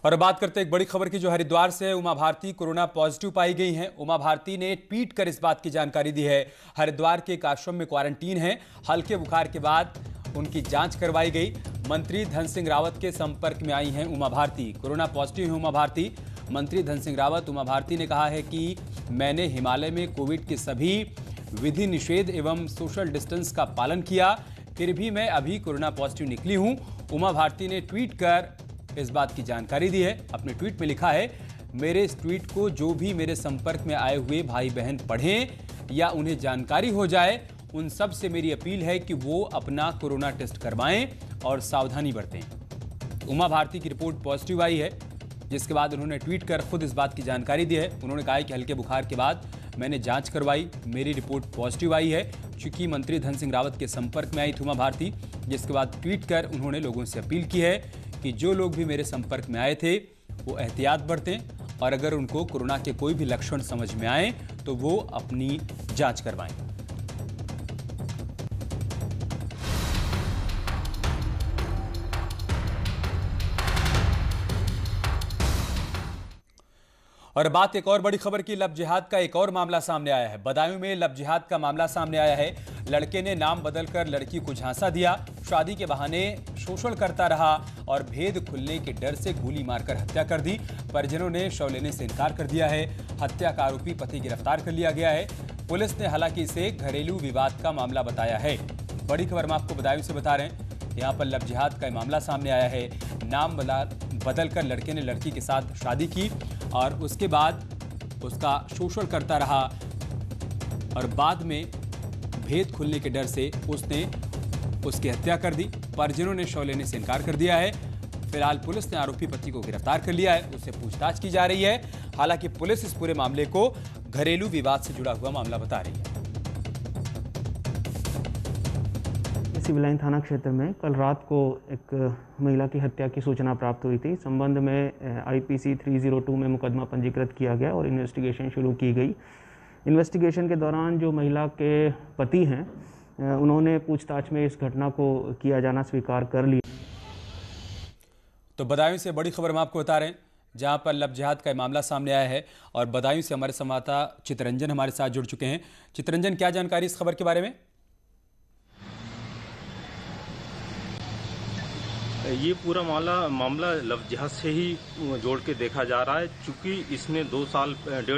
और बात करते हैं एक बड़ी खबर की जो हरिद्वार से है। उमा भारती कोरोना पॉजिटिव पाई गई हैं। उमा भारती ने ट्वीट कर इस बात की जानकारी दी है। हरिद्वार के एक आश्रम में क्वारंटीन है। हल्के बुखार के बाद उनकी जांच करवाई गई। मंत्री धन सिंह रावत के संपर्क में आई हैं उमा भारती। कोरोना पॉजिटिव है उमा भारती। मंत्री धन सिंह रावत उमा भारती ने कहा है कि मैंने हिमालय में कोविड के सभी विधि निषेध एवं सोशल डिस्टेंस का पालन किया, फिर भी मैं अभी कोरोना पॉजिटिव निकली हूं। उमा भारती ने ट्वीट कर इस बात की जानकारी दी है। अपने ट्वीट में लिखा है, मेरे इस ट्वीट को जो भी मेरे संपर्क में आए हुए भाई बहन पढ़ें या उन्हें जानकारी हो जाए, उन सब से मेरी अपील है कि वो अपना कोरोना टेस्ट करवाएं और सावधानी बरतें। उमा भारती की रिपोर्ट पॉजिटिव आई है, जिसके बाद उन्होंने ट्वीट कर खुद इस बात की जानकारी दी है। उन्होंने कहा है कि हल्के बुखार के बाद मैंने जांच करवाई, मेरी रिपोर्ट पॉजिटिव आई है। चूंकि मंत्री धन सिंह रावत के संपर्क में आई थी उमा भारती, जिसके बाद ट्वीट कर उन्होंने लोगों से अपील की है कि जो लोग भी मेरे संपर्क में आए थे वो एहतियात बरतें और अगर उनको कोरोना के कोई भी लक्षण समझ में आए तो वो अपनी जांच करवाएं। और बात एक और बड़ी खबर की। लव जिहाद का एक और मामला सामने आया है। बदायूं में लव जिहाद का मामला सामने आया है। लड़के ने नाम बदलकर लड़की को झांसा दिया, शादी के बहाने शोषण करता रहा और भेद खुलने के डर से गोली मारकर हत्या कर दी। परिजनों ने शव लेने से इनकार कर दिया है। हत्या का आरोपी पति गिरफ्तार कर लिया गया है। पुलिस ने हालांकि इसे घरेलू विवाद का मामला बताया है। बड़ी खबर हम आपको बदायूं से बता रहे हैं। यहाँ पर लव जिहाद का मामला सामने आया है। नाम बदलकर लड़के ने लड़की के साथ शादी की और उसके बाद उसका शोषण करता रहा और बाद में भेद खुलने के डर से उसने उसकी हत्या कर दी। परिजनों ने शव लेने से इनकार कर दिया है। फिलहाल पुलिस ने आरोपी पति को गिरफ्तार कर लिया है, उससे पूछताछ की जा रही है। हालांकि पुलिस इस पूरे मामले को घरेलू विवाद से जुड़ा हुआ मामला बता रही है। सिविल लाइन थाना क्षेत्र में कल रात को एक महिला की हत्या की सूचना प्राप्त हुई थी। संबंध में IPC 302 में मुकदमा पंजीकृत किया गया और इन्वेस्टिगेशन शुरू की गई। इन्वेस्टिगेशन के दौरान जो महिला के पति हैं उन्होंने पूछताछ में इस घटना को किया जाना स्वीकार कर लिया। तो बदायूं से बड़ी खबर हम आपको बता रहे हैं, जहां पर लव जिहाद का मामला सामने आया है और बदायूं से हमारे संवाददाता चितरंजन हमारे साथ जुड़ चुके हैं। चितरंजन, क्या जानकारी इस खबर के बारे में? ये पूरा मामला लव जिहाद से ही जोड़ के देखा जा रहा है। चूंकि इसने 1.5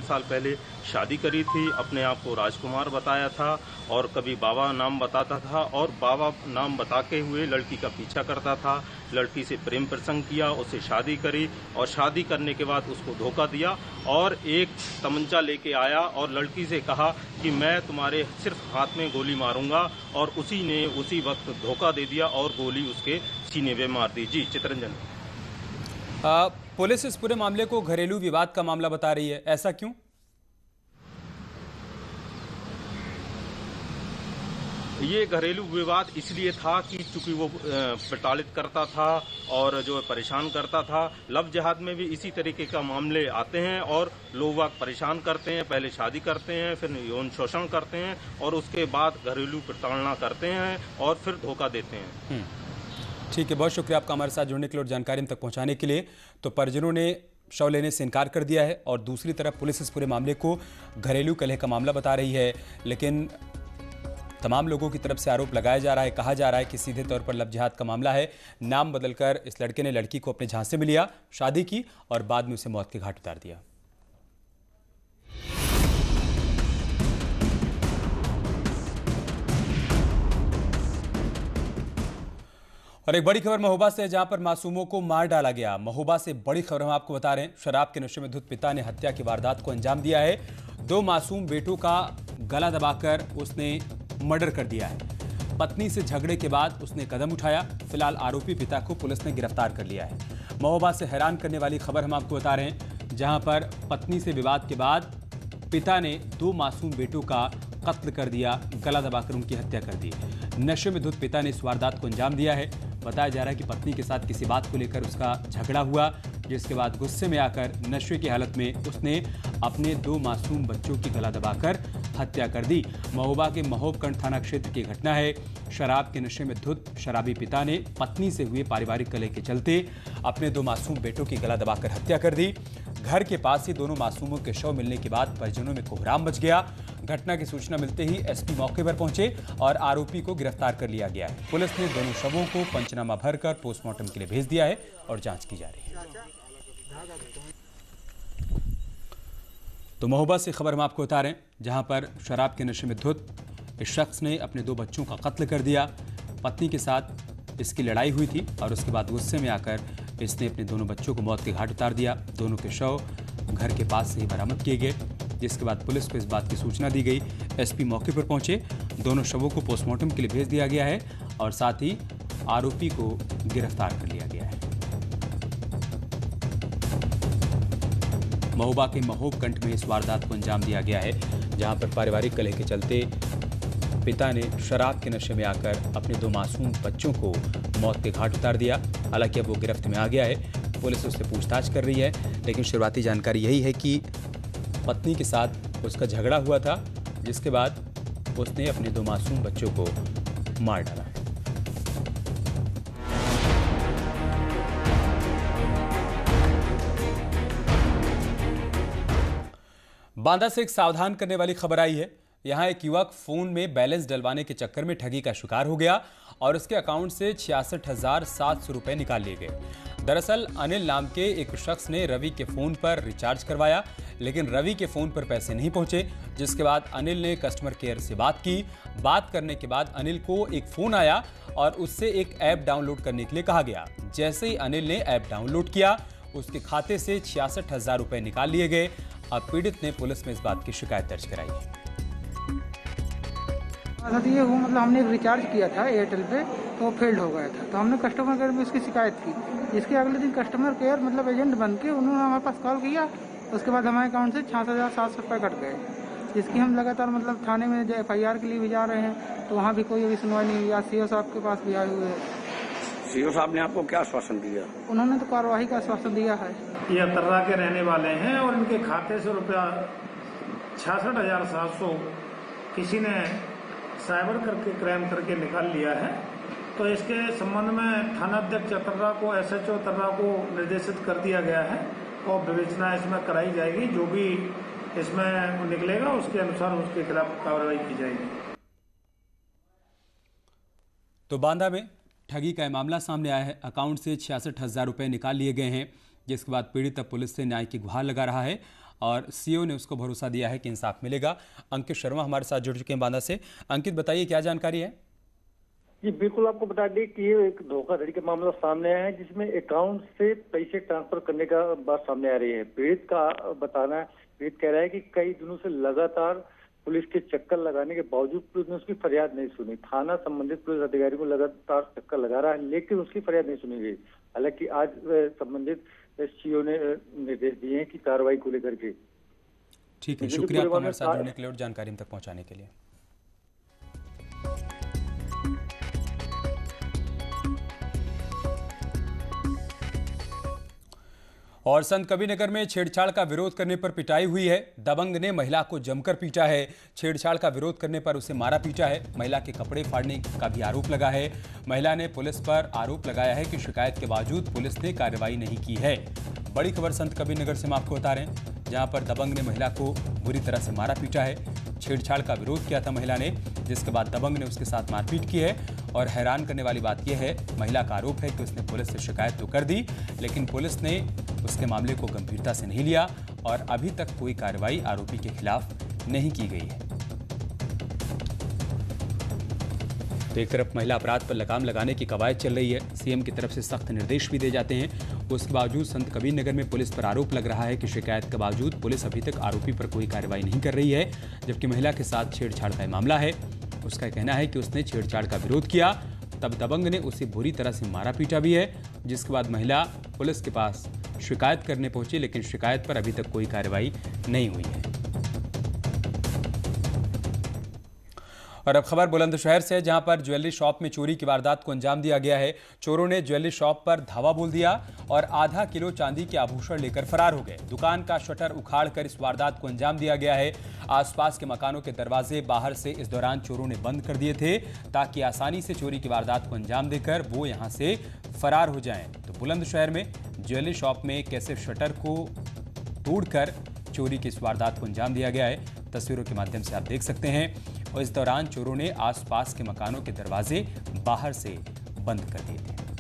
साल पहले शादी करी थी, अपने आप को राजकुमार बताया था और कभी बाबा नाम बताता था और बाबा नाम बताते हुए लड़की का पीछा करता था। लड़की से प्रेम प्रसंग किया, उससे शादी करी और शादी करने के बाद उसको धोखा दिया और एक तमंचा लेके आया और लड़की से कहा कि मैं तुम्हारे सिर्फ हाथ में गोली मारूंगा और उसी ने उसी वक्त धोखा दे दिया और गोली उसके सीने पे मार दी। जी चितरंजन, पुलिस इस पूरे मामले को घरेलू विवाद का मामला बता रही है, ऐसा क्यों? ये घरेलू विवाद इसलिए था कि चूंकि वो प्रताड़ित करता था और जो परेशान करता था। लव जिहाद में भी इसी तरीके का मामले आते हैं और लोग परेशान करते हैं, पहले शादी करते हैं, फिर यौन शोषण करते हैं और उसके बाद घरेलू प्रताड़ना करते हैं और फिर धोखा देते हैं। ठीक है, बहुत शुक्रिया आपका हमारे साथ जुड़ने के लिए और जानकारी हम तक पहुंचाने के लिए। तो परिजनों ने शव लेने से इनकार कर दिया है और दूसरी तरफ पुलिस इस पूरे मामले को घरेलू कलह का मामला बता रही है। लेकिन तमाम लोगों की तरफ से आरोप लगाया जा रहा है, कहा जा रहा है कि सीधे तौर पर लव जिहाद का मामला है। नाम बदलकर इस लड़के ने लड़की को अपने झांसे में लिया, शादी की और बाद में उसे मौत के घाट उतार दिया। और एक बड़ी खबर महोबा से, जहां पर मासूमों को मार डाला गया। महोबा से बड़ी खबर हम आपको बता रहे हैं। शराब के नशे में धुत पिता ने हत्या की वारदात को अंजाम दिया है। 2 मासूम बेटों का गला दबाकर उसने मर्डर कर दिया है। पत्नी से झगड़े के बाद उसने कदम उठाया। फिलहाल आरोपी पिता को पुलिस ने गिरफ्तार कर लिया है। महोबा से हैरान करने वाली खबर हम आपको बता रहे हैं, जहां पर पत्नी से विवाद के बाद पिता ने 2 मासूम बेटों का कत्ल कर दिया, गला दबाकर उनकी हत्या कर दी। नशे में धुत पिता ने इस वारदात को अंजाम दिया है। बताया जा रहा है कि पत्नी के साथ किसी बात को लेकर उसका झगड़ा हुआ, जिसके बाद गुस्से में आकर नशे की हालत में उसने अपने 2 मासूम बच्चों की गला दबाकर हत्या कर दी। महोबा के महोबकंड थाना क्षेत्र की घटना है। शराब के नशे में धुत शराबी पिता ने पत्नी से हुए पारिवारिक कलह के चलते अपने 2 मासूम बेटों की गला दबाकर हत्या कर दी। घर के पास ही दोनों मासूमों के शव मिलने के बाद परिजनों में कोहराम मच गया। घटना की सूचना मिलते ही एसपी मौके पर पहुंचे और आरोपी को गिरफ्तार कर लिया गया है। पुलिस ने दोनों शवों को पंचनामा भरकर पोस्टमार्टम के लिए भेज दिया है और जांच की जा रही है। तो महोबा से खबर हम आपको बता रहे हैं, जहां पर शराब के नशे में धुत इस शख्स ने अपने 2 बच्चों का कत्ल कर दिया। पत्नी के साथ इसकी लड़ाई हुई थी और उसके बाद गुस्से में आकर इसने अपने दोनों बच्चों को मौत के घाट उतार दिया। दोनों के शव घर के पास से ही बरामद किए गए, जिसके बाद पुलिस को इस बात की सूचना दी गई। एसपी मौके पर पहुंचे, दोनों शवों को पोस्टमार्टम के लिए भेज दिया गया है और साथ ही आरोपी को गिरफ्तार कर लिया गया है। महोबा के महोबकंड में इस वारदात को अंजाम दिया गया है, जहां पर पारिवारिक कलह के चलते पिता ने शराब के नशे में आकर अपने 2 मासूम बच्चों को मौत के घाट उतार दिया। हालांकि अब वो गिरफ्त में आ गया है, पुलिस उससे पूछताछ कर रही है, लेकिन शुरुआती जानकारी यही है कि पत्नी के साथ उसका झगड़ा हुआ था, जिसके बाद उसने अपने 2 मासूम बच्चों को मार डाला। बांदा से एक सावधान करने वाली खबर आई है। यहां एक युवक फोन में बैलेंस डलवाने के चक्कर में ठगी का शिकार हो गया और उसके अकाउंट से 66,700 रुपए निकाल लिए गए। दरअसल अनिल नाम के एक शख्स ने रवि के फोन पर रिचार्ज करवाया, लेकिन रवि के फोन पर पैसे नहीं पहुंचे, जिसके बाद अनिल ने कस्टमर केयर से बात की। बात करने के बाद अनिल को एक फोन आया और उससे एक ऐप डाउनलोड करने के लिए कहा गया। जैसे ही अनिल ने ऐप डाउनलोड किया, उसके खाते से 66,000 रुपए निकाल लिए गए। अब पीड़ित ने पुलिस में इस बात की शिकायत दर्ज कराई है। ये वो मतलब हमने रिचार्ज किया था एयरटेल पे, तो वो फेल्ड हो गया था, तो हमने कस्टमर केयर में उसकी शिकायत की। जिसके अगले दिन कस्टमर केयर मतलब एजेंट बन के उन्होंने हमारे पास कॉल किया। उसके बाद हमारे अकाउंट से 66,700 रुपये कट गए, जिसकी हम लगातार मतलब थाने में FIR के लिए भी जा रहे हैं, तो वहाँ भी कोई अभी सुनवाई नहीं हुई। आज CO साहब के पास भी आए हुए हैं। CO साहब ने आपको क्या आश्वासन दिया? उन्होंने तो कार्रवाई का आश्वासन दिया है। ये अतर्रा के रहने वाले हैं और इनके खाते से रुपया 66,700 किसी ने साइबर करके क्राइम करके निकाल लिया है। तो इसके संबंध में थाना अध्यक्ष अतर्रा को SHO अतर्रा को निर्देशित कर दिया गया है और विवेचना इसमें कराई जाएगी। जो भी इसमें निकलेगा उसके अनुसार उसके खिलाफ कार्रवाई की जाएगी। तो बांदा में ठगी का मामला सामने आया है। अकाउंट से 66,000 रुपये निकाल लिए गए हैं, जिसके बाद पीड़ित अब पुलिस से न्याय की गुहार लगा रहा है और CO ने उसको भरोसा दिया है कि इंसाफ मिलेगा। अंकित शर्मा हमारे साथ जुड़ चुके हैं बांदा से। अंकित, बताइए क्या जानकारी है? जी बिल्कुल, आपको बता दें कि ये एक धोखाधड़ी का मामला सामने आया है, जिसमें अकाउंट से पैसे ट्रांसफर करने का बात सामने आ रही है। पीड़ित का बताना, पीड़ित कह रहा है कि कई दिनों से लगातार पुलिस के चक्कर लगाने के बावजूद पुलिस ने उसकी फरियाद नहीं सुनी। थाना संबंधित पुलिस अधिकारी को लगातार चक्कर लगा रहा है, लेकिन उसकी फरियाद नहीं सुनी गई। हालांकि आज संबंधित CO ने निर्देश दिए हैं कि कार्रवाई को लेकर के। ठीक है, शुक्रिया आपका हमारे साथ जुड़ने के लिए और जानकारी हम तक पहुंचाने के लिए। और संत कबीरनगर में छेड़छाड़ का विरोध करने पर पिटाई हुई है। दबंग ने महिला को जमकर पीटा है। छेड़छाड़ का विरोध करने पर उसे मारा पीटा है। महिला के कपड़े फाड़ने का भी आरोप लगा है। महिला ने पुलिस पर आरोप लगाया है कि शिकायत के बावजूद पुलिस ने कार्रवाई नहीं की है। बड़ी खबर संत कबीरनगर से हम आपको बता रहे हैं, जहां पर दबंग ने महिला को बुरी तरह से मारा पीटा है। छेड़छाड़ का विरोध किया था महिला ने, जिसके बाद दबंग ने उसके साथ मारपीट की है। और हैरान करने वाली बात यह है, महिला का आरोप है कि उसने पुलिस से शिकायत तो कर दी, लेकिन पुलिस ने उसके मामले को गंभीरता से नहीं लिया और अभी तक कोई कार्रवाई आरोपी के खिलाफ नहीं की गई है। तो एक तरफ महिला अपराध पर लगाम लगाने की कवायद चल रही है, CM की तरफ से सख्त निर्देश भी दिए जाते हैं। उसके बावजूद संत कबीरनगर में पुलिस पर आरोप लग रहा है कि शिकायत के बावजूद पुलिस अभी तक आरोपी पर कोई कार्रवाई नहीं कर रही है। जबकि महिला के साथ छेड़छाड़ का मामला है। उसका कहना है कि उसने छेड़छाड़ का विरोध किया, तब दबंग ने उसे बुरी तरह से मारा पीटा भी है, जिसके बाद महिला पुलिस के पास शिकायत करने पहुंची, लेकिन शिकायत पर अभी तक कोई कार्रवाई नहीं हुई है। और अब खबर बुलंदशहर से, जहां पर ज्वेलरी शॉप में चोरी की वारदात को अंजाम दिया गया है। चोरों ने ज्वेलरी शॉप पर धावा बोल दिया और आधा किलो चांदी के आभूषण लेकर फरार हो गए। दुकान का शटर उखाड़कर इस वारदात को अंजाम दिया गया है। आसपास के मकानों के दरवाजे बाहर से इस दौरान चोरों ने बंद कर दिए थे ताकि आसानी से चोरी की वारदात को अंजाम देकर वो यहां से फरार हो जाएं। तो बुलंदशहर में ज्वेलरी शॉप में कैसे शटर को तोड़कर चोरी की इस वारदात को अंजाम दिया गया है, तस्वीरों के माध्यम से आप देख सकते हैं। और इस दौरान चोरों ने आसपास के मकानों के दरवाजे बाहर से बंद कर दिए थे।